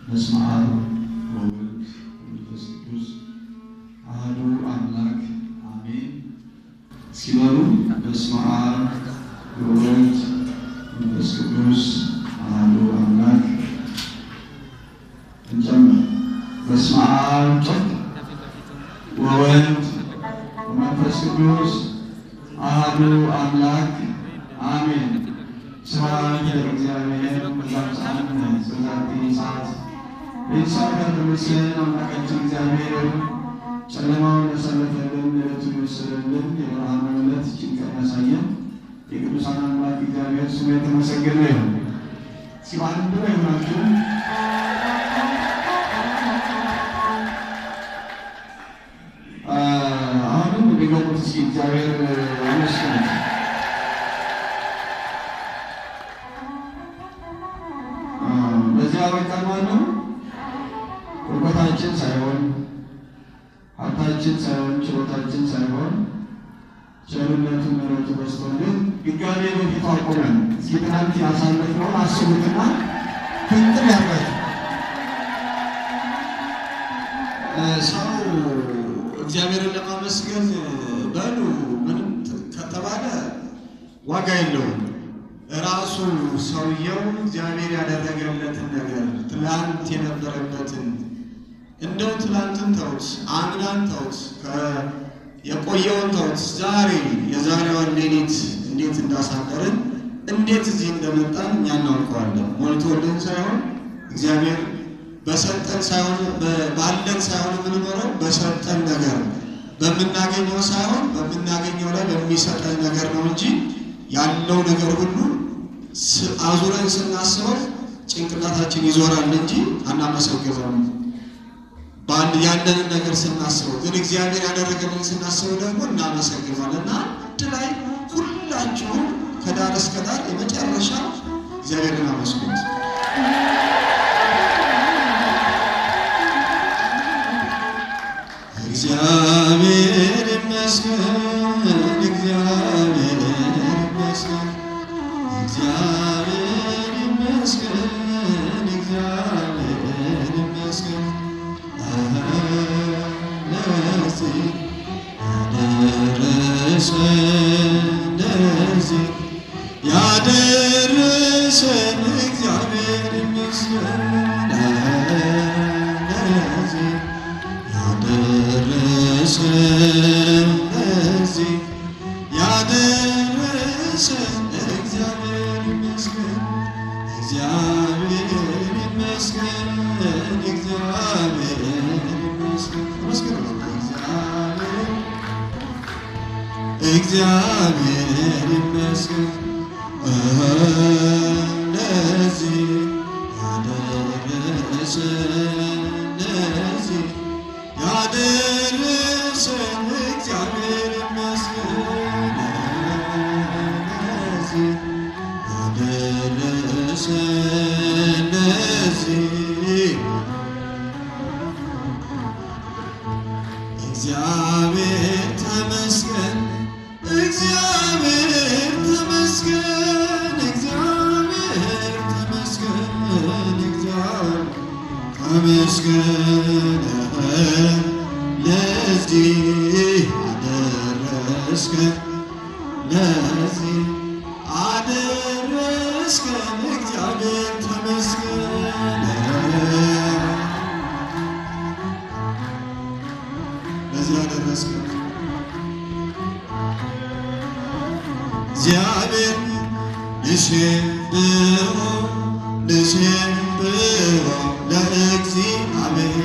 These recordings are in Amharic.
በስመ አብ ወወልድ ወመንፈስ ቅዱስ አሐዱ አምላክ አሜን። ሲበሉ በስመ አብ ወወልድ ወመንፈስ ቅዱስ አሐዱ አምላክ እንጨምር። በስመ አብ ወወልድ ወመንፈስ ቅዱስ አሐዱ አምላክ አሜን። ስብሐት ለእግዚአብሔር በዛብፃን በዛቲ ሰዓት ቤተሰብ ከተመስገን አምላካችን እግዚአብሔር ጨለማውን ያሳለፈልን ዕለቱን የወሰደልን የብርሃን ዕለት ይህችን ቀን ያሳየን የቅዱሳን አምላክ እግዚአብሔር ስሙ የተመሰገነ ይሁን። ሲባል ይሆናችሁ አሁንም የሚገቡት እስኪ እግዚአብሔር ይመስገን። በዚያ በቀን ማነው ቁርበታችን ሳይሆን ሀብታችን ሳይሆን ችሎታችን ሳይሆን ቸርነቱ ምሕረቱ በዝቶልን ድጋሜ በፊቱ አቆመን። እስኪ ትናንት ያሳለፍነውን አስቡትና ፍንጥር ያርጋችሁ። ሰው እግዚአብሔርን ለማመስገን በሉ ምንም ከተባለ ዋጋ የለውም። ራሱ ሰውየው እግዚአብሔር ያደረገለትን ነገር ትላንት የነበረበትን እንደው ትላንትን ተውት፣ አምናን ተውት፣ የቆየውን ተውት፣ ዛሬ የዛሬዋን ሌሊት እንዴት እንዳሳደርን እንዴት እዚህ እንደመጣን እኛ እናውቀዋለን። ሞልቶልን ሳይሆን እግዚአብሔር በሰጠን ሳይሆን ባለን ሳይሆን የምንኖረው በሰጠን ነገር በምናገኘው ሳይሆን በምናገኘው ላይ በሚሰጠን ነገር ነው እንጂ ያለው ነገር ሁሉ አዙረን ስናስበው ጭንቅላታችን ይዞራል እንጂ አናመሰግነውም። ያለንን ነገር ስናስበው ግን እግዚአብሔር ያደረገልን ስናስበው ደግሞ እናመሰግናለን። እና አንድ ላይ ሁላችሁም ከዳር እስከ ዳር የመጨረሻ እግዚአብሔርን አመስግኑት። እግዚአብሔር ይመስገን፣ እግዚአብሔር ይመስገን፣ እግዚአብሔር ይመስገን፣ እግዚአብሔር ይመስገን። ለዚህ ያደረሰን እግዚአብሔር ይመስገን። ለዚህ ያደረሰን እግዚአብሔር ይመስገን፣ እግዚአብሔር ይመስገን፣ እግዚአብሔር ይመስገን። እግዚአብሔር ይመስገን። ለዚህ ያደረሰን ለዚህ ያደረሰን እግዚአብሔር ይመስገን። ለዚህ ያደረሰን ለዚህ እግዚአብሔር ተመስገን፣ እግዚአብሔር ተመስገን፣ እግዚአብሔር ተመስገን፣ እግዚአብሔር ተመስገን። ለዚህ አደረስከን፣ ለዚህ አደረስከን፣ እግዚአብሔር ተመስገን። ለዚህ አደረስከን እግዚአብሔር ንሴብሖ ንሴብሖ ለእግዚአብሔር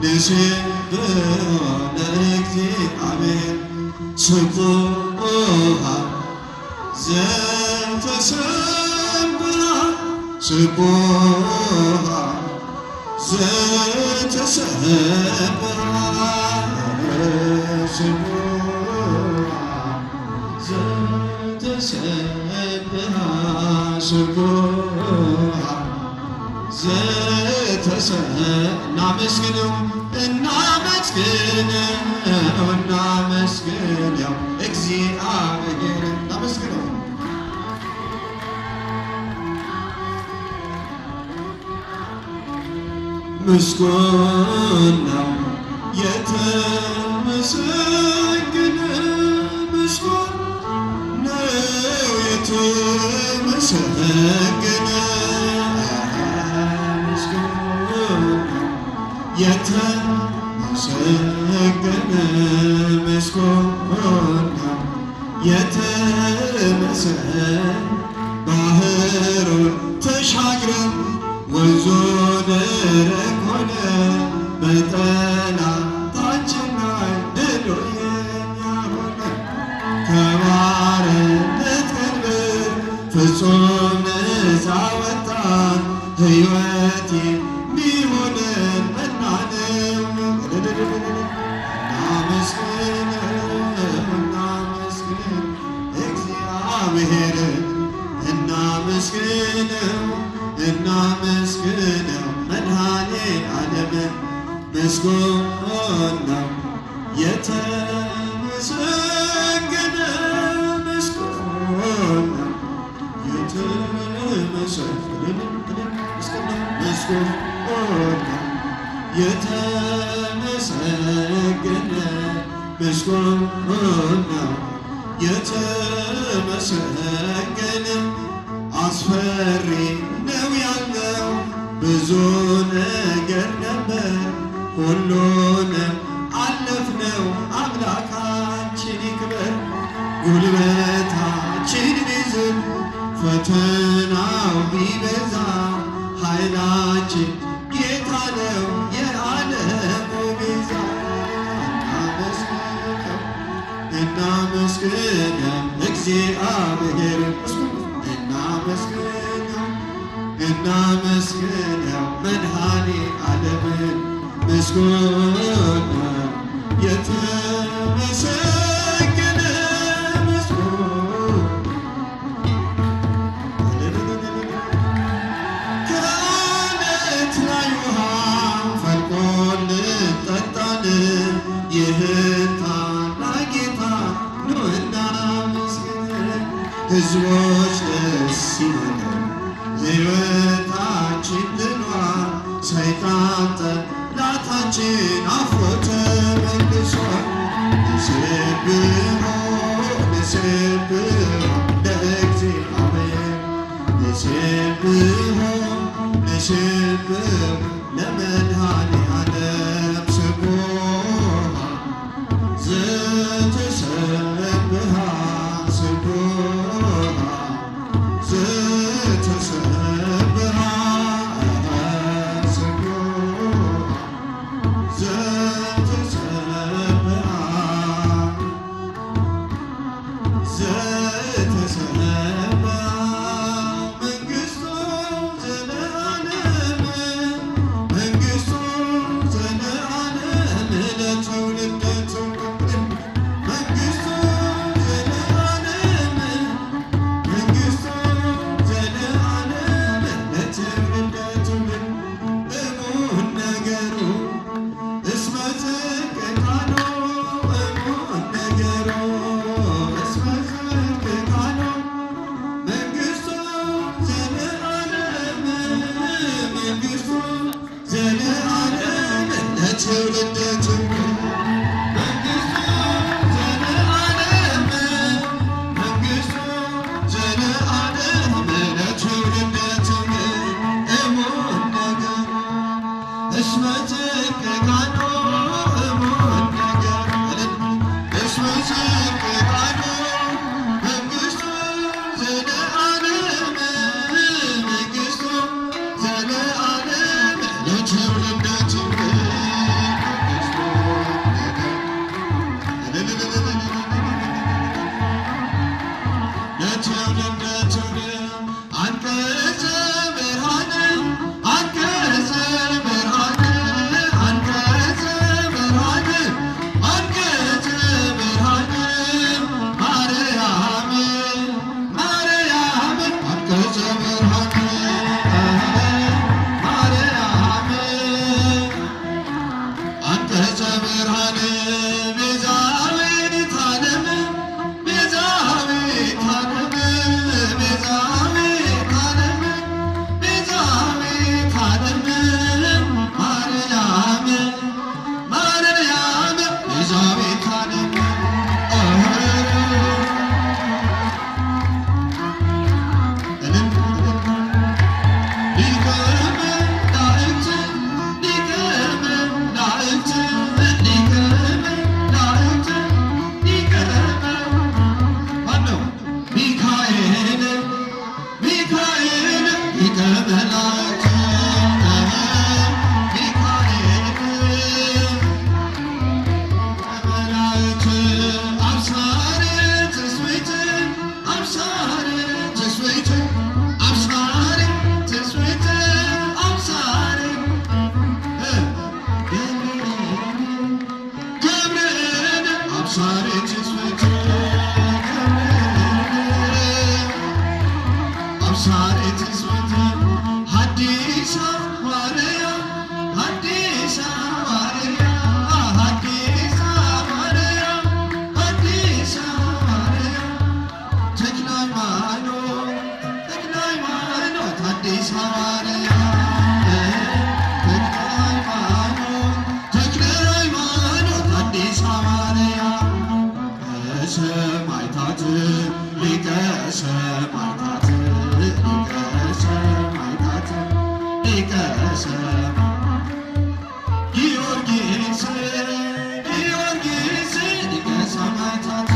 ንሴብሖ ለእግዚአብሔር ስቡሕ ዘተሰብሐ ስቡሕ ዘተሰብሐ ዘተሰብሐ ስቡሕ እናመስግነው እናመስግነው እናመስግነው እግዚአብሔር እናመስግነው ምስጉን ነው የተመሰገነ ምስጉን ነው የተመሰገነ ምስጉን ነው የተመሰገነ ምስጉን ነው የተመሰገነ ባህሩን ተሻግረን ወንዙ ደረቅ ሆነ በጠላታችን ላይ ድሉ የኛ ሆነ ከባርነት ቀንበር ፍጹም ነፃ ወጣን ሕይወት የሚሆነን መናነው እናመስግን እግዚአብሔርን እናመስግነው መድኃኔ ዓለምን ምስጉን ነው የተመሰገነ ምስጉን ነው የተመሰገነ ምስጉን ነው የተመሰገነ አስፈሪ ነው ያለው ብዙ ነገር ነበር ሁሉንም አለፍነው አምላካችን ይክበር ጉልበታችን ቢዝል ፈተናው ቢበዛ ኃይላችን ጌታ ነው የዓለሙ ቤዛ እናመስግነው እግዚአብሔርን እናመስግነው መድኃኔ ዓለምን ምስጉን ነው የተመሰገነ ምስጉን ከዓለት ላይ ውሃ ፈልቆልን ጠጣን ይህን ታላቅ ጌታ ኑ እናመስግን ሕዝቦች ደስ ይበለን ሕይወታችን ድኗል ሰይጣን ጠላታችን አፍሮ ተመልሷል ንስብሖ ለእግዚአብሔር ንስብሖ ለመድኃኔ ዓለም ስቡሕ ዘተሰብሐ ስቡሕ ዘተሰብሐ መላእክት ሚካኤል መላእክት አብሳሬ ትስብእት አብሳሬ ትስብእት አብሳሬ ትስብእት አብሳሬ ገብርኤል አብሳሬ ትስብእት አብሳሬ ትስብእት ሐዲስ ሐዋርያ ሐዲስ ሐዋርያ ሐዲስ ሐዋርያ ሐዲስ ሐዋርያ ተክለ ሃይማኖት ሐዲስ ሐዋርያ ተክለ ሃይማኖት ሐዲስ ሐዋርያ ሰማዕታት ሊቀ ሰማዕታት ሊቀ ሰማዕታት ሊቀ ጊዮርጊስ ጊዮርጊስ ሊቀ ሰማዕታት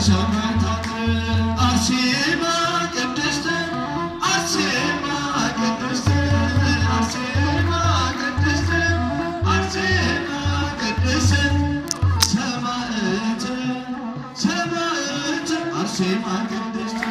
ሰማዕታት አርሴማ ቅድስት አርሴማ ቅድስት አርሴማ ቅድስት አርሴማ ቅድስት ሰማዕት ሰማዕት አርሴማ ቅድስት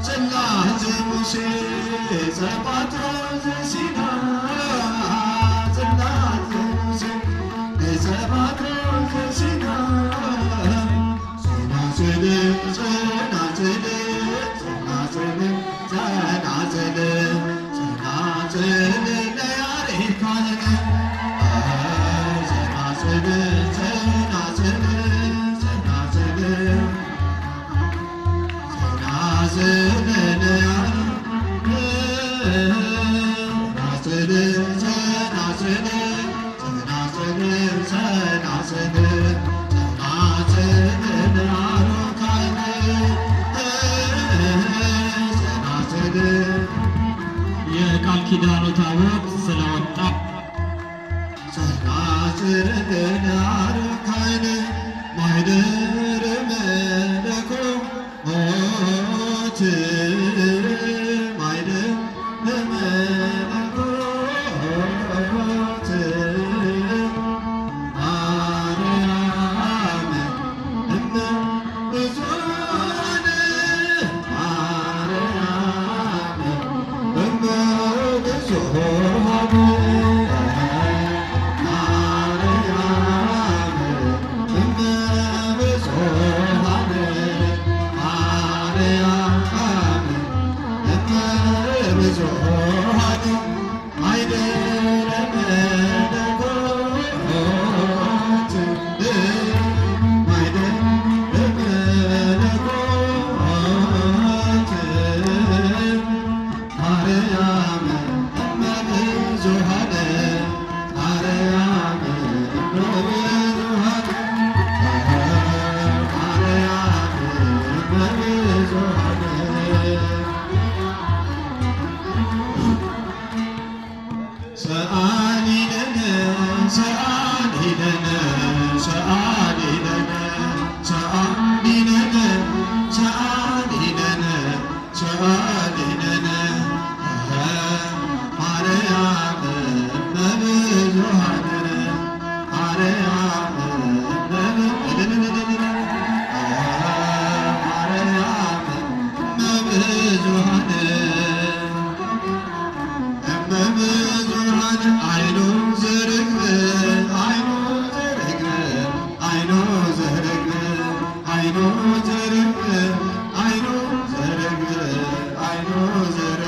ዝናዘሙሽ ዘባትሮን ዘሲና ዝናዘሙሽ ዘባትሮን የቃል ኪዳኑ ታቦት ስለወጣ ጸናጽልን አርካይን ማኅደረ መለኮት ማኅደረ መለኮት ማርያም እመ ብዙኃን ማርያም እመ ብዙኃን አይኖ ዘርግ አይኖ ዘርግ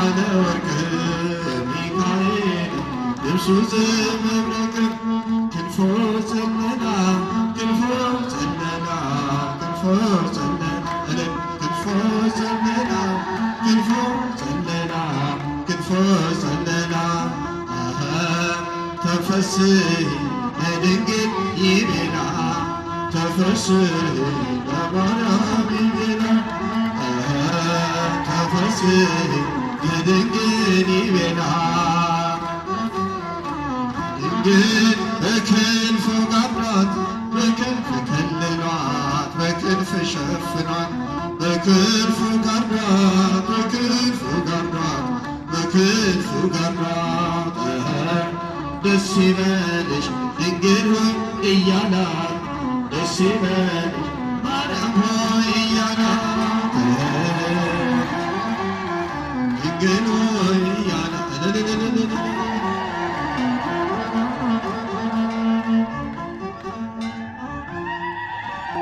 ባለ ወርቅ ሚካኤል ልብሱ ዘመብረቅ ክንፎ ጸለላ ክንፎ ጸለላ ክንፎ ጸለላ ክንፎ ጸለላ ክንፎ ጸለላ ክንፎ ጸለላ ተፈስሒ ለድንግል ይቤላ ተፈስሒ ለማርያም ይቤላ ተፈስሒ ለድንግል ይቤላ ድንግል በክንፉ ጋርዷት በክንፍ ከልሏት በክንፍ ሸፍኗት በክንፉ ጋርዷት በክንፉ ጋርዷት በክንፉ ጋርዷት ደስ ይበልሽ ድንግል ሆይ እያላት ደስ ይበልሽ